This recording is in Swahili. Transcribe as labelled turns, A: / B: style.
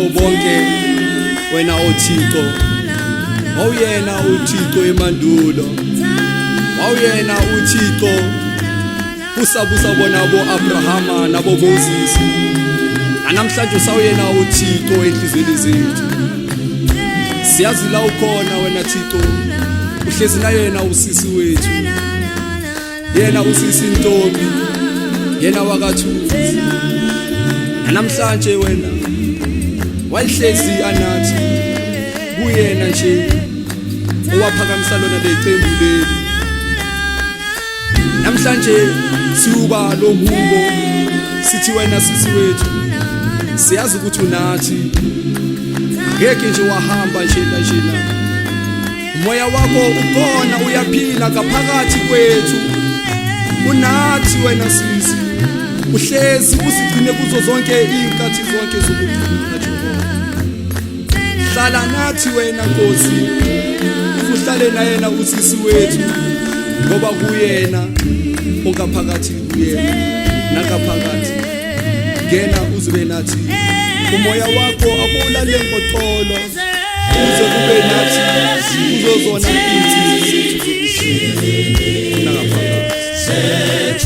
A: bonke wena uThixo wawuyena uThixo emandulo wawuyena uThixo usabusa bona boAbrahama nabo Moses namhlanje usawuyena uThixo enhlizweni zethu siyazi la ukhona wena Thixo uhlezi na yena usisi wethu yena usisi Ntombi yena wakathuzi namhlanje wena wayihlezi anathi kuyena nje owaphakamisa lona leqembu leli namhlanje siuba lo mhumbo sithi wena sisi wethu siyazi ukuthi unathi ngeke nje wahamba nje la umoya wakho ukhona uyaphila ngaphakathi kwethu unathi wena sisi uhlezi usigcine kuzo zonke inkathi zonke zokuphila Jehova hlala nathi wena Nkosi uhlale na yena usisi wethu ngoba kuyena ongaphakathi kuyena nakaphakathi ngena uzube nathi umoya wakho akulale ngoxolo uze kube nathi uzozona izinto zethu nakaphakathi